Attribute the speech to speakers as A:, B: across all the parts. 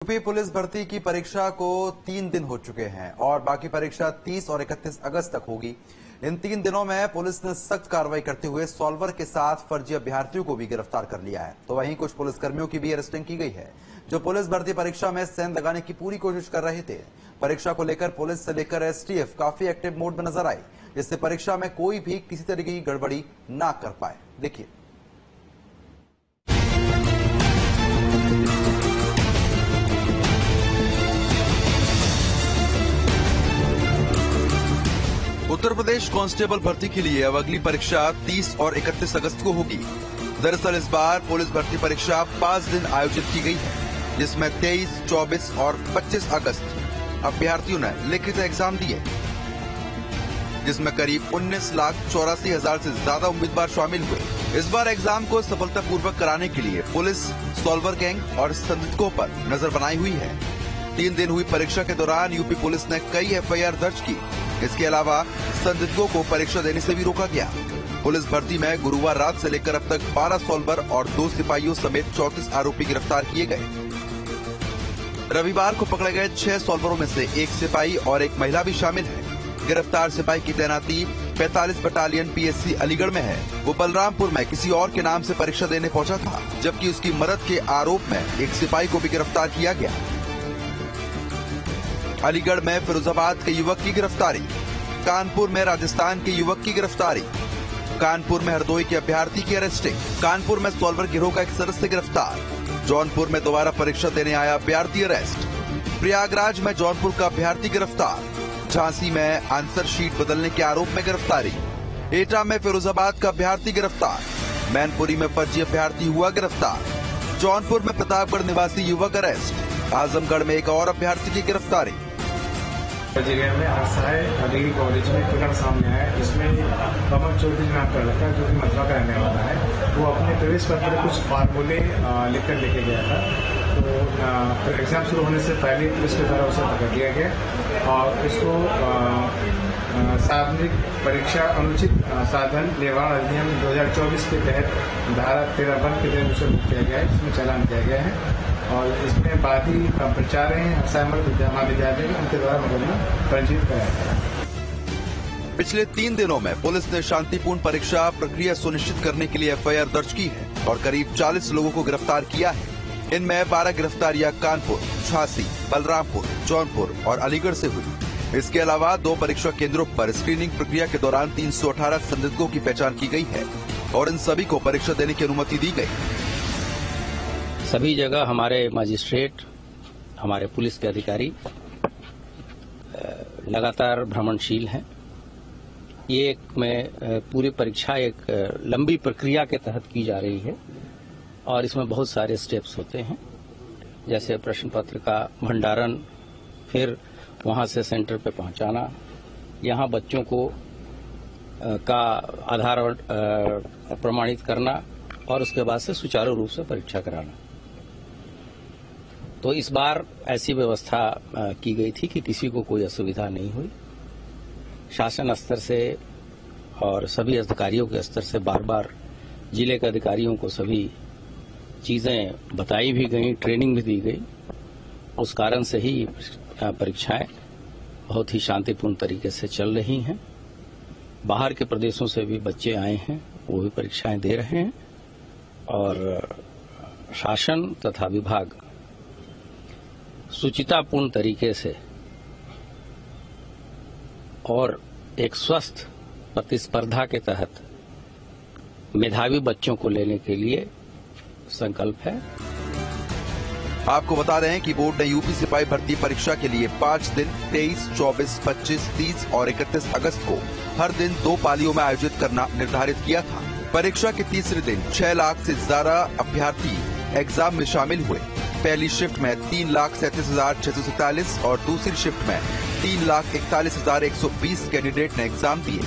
A: UP police भर्ती की परीक्षा को 3 दिन हो चुके हैं और बाकी परीक्षा 30 और 31 अगस्त तक होगी। इन 3 दिनों में पुलिस ने सख्त कार्रवाई करते हुए सॉल्वर के साथ फर्जी अभ्यर्थियों को भी गिरफ्तार कर लिया है। तो वहीं कुछ पुलिसकर्मियों की भी अरेस्टिंग की गई है जो पुलिस भर्ती परीक्षा में सेंध लगाने की पूरी कोशिश कर रहे थे। परीक्षा को लेकर पुलिस से लेकर एसटीएफ काफी एक्टिव मोड में नजर आई, जिससे परीक्षा में कोई भी किसी तरह की गड़बड़ी ना कर पाए। देखिए। उत्तर प्रदेश कांस्टेबल भर्ती के लिए अब अगली परीक्षा 30 और 31 अगस्त को होगी। दरअसल इस बार पुलिस भर्ती परीक्षा 5 दिन आयोजित की गई है, जिसमें 23, 24 और 25 अगस्त अभ्यर्थियों ने लिखित एग्जाम दिए, जिसमें करीब 19,84,000 से ज्यादा उम्मीदवार शामिल हुए। इस बार एग्जाम को सफलतापूर्वक कराने के लिए पुलिस सॉल्वर गैंग और संदिग्धों पर नजर बनाई हुई है। 3 दिन हुई परीक्षा के दौरान यूपी पुलिस ने कई एफआईआर दर्ज की। इसके अलावा संदिग्धों को परीक्षा देने से भी रोका गया। पुलिस भर्ती में गुरुवार रात से लेकर अब तक 12 सॉल्वर और 2 सिपाहियों समेत 34 आरोपी गिरफ्तार किए गए। रविवार को पकड़े गए 6 सॉल्वरों में से 1 सिपाही और 1 महिला भी शामिल है। गिरफ्तार सिपाही की तैनाती 45 बटालियन पीएससी अलीगढ़ में है। वो बलरामपुर में किसी और के नाम से परीक्षा देने पहुंचा था, जबकि उसकी मदद के आरोप में एक सिपाही को भी गिरफ्तार किया गया। अलीगढ़ में फिरोजाबाद के युवक की गिरफ्तारी, कानपुर में राजस्थान के युवक की गिरफ्तारी, कानपुर में हरदोई के अभ्यर्थी की अरेस्टिंग, कानपुर में सॉल्वर गिरोह का एक सदस्य गिरफ्तार, जौनपुर में दोबारा परीक्षा देने आया अभ्यर्थी अरेस्ट, प्रयागराज में जौनपुर का अभ्यर्थी गिरफ्तार, झांसी में आंसर शीट बदलने के आरोप में गिरफ्तारी, एटा में फिरोजाबाद का अभ्यर्थी गिरफ्तार, मैनपुरी में फर्जी अभ्यर्थी हुआ गिरफ्तार, जौनपुर में प्रतापगढ़ निवासी युवक अरेस्ट, आजमगढ़ में एक और अभ्यर्थी की गिरफ्तारी।
B: जिले में असहाय डिग्री कॉलेज में प्रकरण सामने आया है, जिसमें कमल चौधरी नाम का लड़का जो कि मथुरा का रहने वाला है, वो अपने प्रवेश पत्र में कुछ फार्मूले लिखकर लेके गया था। तो एग्जाम शुरू होने से पहले पुलिस के द्वारा उसे पकड़ लिया गया और उसको सार्वजनिक परीक्षा अनुचित साधन निवारण अधिनियम 2024 के तहत धारा 13 के तहत उसे मुक्त किया गया है, इसमें चालान किया गया है और इसमें बाकी प्रचार महाविद्यालय उनके द्वारा मुकदमा पंजीकृत कराया गया।
A: पिछले 3 दिनों में पुलिस ने शांतिपूर्ण परीक्षा प्रक्रिया सुनिश्चित करने के लिए एफआईआर दर्ज की है और करीब 40 लोगों को गिरफ्तार किया है। इनमें 12 गिरफ्तारियां कानपुर, झांसी, बलरामपुर, जौनपुर और अलीगढ़ से हुई। इसके अलावा 2 परीक्षा केंद्रों पर स्क्रीनिंग प्रक्रिया के दौरान 318 संदिग्धों की पहचान की गई है और इन सभी को परीक्षा देने की अनुमति दी गई।
C: सभी जगह हमारे मजिस्ट्रेट, हमारे पुलिस के अधिकारी लगातार भ्रमणशील हैं। ये पूरी परीक्षा एक लंबी प्रक्रिया के तहत की जा रही है और इसमें बहुत सारे स्टेप्स होते हैं, जैसे प्रश्न पत्र का भंडारण, फिर वहां से सेंटर पे पहुंचाना, यहां बच्चों को का आधार प्रमाणित करना और उसके बाद से सुचारू रूप से परीक्षा कराना। तो इस बार ऐसी व्यवस्था की गई थी कि किसी को कोई असुविधा नहीं हुई। शासन स्तर से और सभी अधिकारियों के स्तर से बार बार जिले के अधिकारियों को सभी चीजें बताई भी गई, ट्रेनिंग भी दी गई। उस कारण से ही परीक्षाएं बहुत ही शांतिपूर्ण तरीके से चल रही हैं। बाहर के प्रदेशों से भी बच्चे आए हैं, वो भी परीक्षाएं दे रहे हैं और शासन तथा विभाग सुचितापूर्ण तरीके से और एक स्वस्थ प्रतिस्पर्धा के तहत मेधावी बच्चों को लेने के लिए संकल्प है।
A: आपको बता रहे हैं कि बोर्ड ने यूपी सिपाही भर्ती परीक्षा के लिए 5 दिन 23, 24, 25, 30 और 31 अगस्त को हर दिन 2 पालियों में आयोजित करना निर्धारित किया था। परीक्षा के तीसरे दिन 6 लाख से ज्यादा अभ्यर्थी एग्जाम में शामिल हुए। पहली शिफ्ट में 3,37,647 और दूसरी शिफ्ट में 3,41,120 कैंडिडेट ने एग्जाम दिए।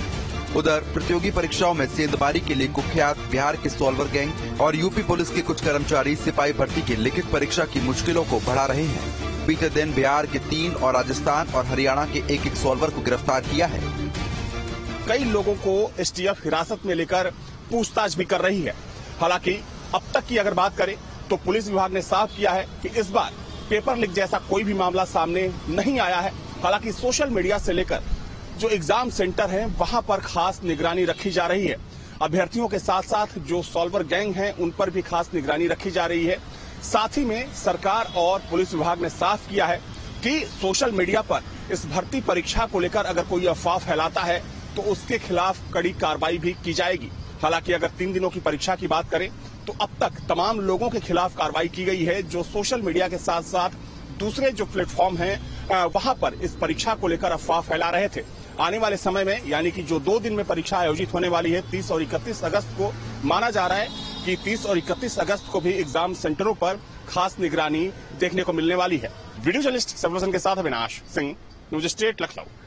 A: उधर प्रतियोगी परीक्षाओं में सेंधमारी के लिए कुख्यात बिहार के सॉल्वर गैंग और यूपी पुलिस के कुछ कर्मचारी सिपाही भर्ती की लिखित परीक्षा की मुश्किलों को बढ़ा रहे हैं। बीते दिन बिहार के 3 और राजस्थान और हरियाणा के एक सॉल्वर को गिरफ्तार किया है।
D: कई लोगों को एसटीएफ हिरासत में लेकर पूछताछ भी कर रही है। हालांकि अब तक की अगर बात करें तो पुलिस विभाग ने साफ किया है कि इस बार पेपर लीक जैसा कोई भी मामला सामने नहीं आया है। हालांकि सोशल मीडिया से लेकर जो एग्जाम सेंटर हैं वहां पर खास निगरानी रखी जा रही है। अभ्यर्थियों के साथ साथ जो सॉल्वर गैंग हैं उन पर भी खास निगरानी रखी जा रही है। साथ ही में सरकार और पुलिस विभाग ने साफ किया है कि सोशल मीडिया पर इस भर्ती परीक्षा को लेकर अगर कोई अफवाह फैलाता है तो उसके खिलाफ कड़ी कार्रवाई भी की जाएगी। हालांकि अगर 3 दिनों की परीक्षा की बात करें तो अब तक तमाम लोगों के खिलाफ कार्रवाई की गई है जो सोशल मीडिया के साथ साथ दूसरे जो प्लेटफॉर्म हैं वहां पर इस परीक्षा को लेकर अफवाह फैला रहे थे। आने वाले समय में यानी कि जो 2 दिन में परीक्षा आयोजित होने वाली है 30 और 31 अगस्त को, माना जा रहा है कि 30 और 31 अगस्त को भी एग्जाम सेंटरों पर खास निगरानी देखने को मिलने वाली है। वीडियो जर्नलिस्ट सर्वसन के साथ अविनाश सिंह, न्यूज स्टेट लखनऊ।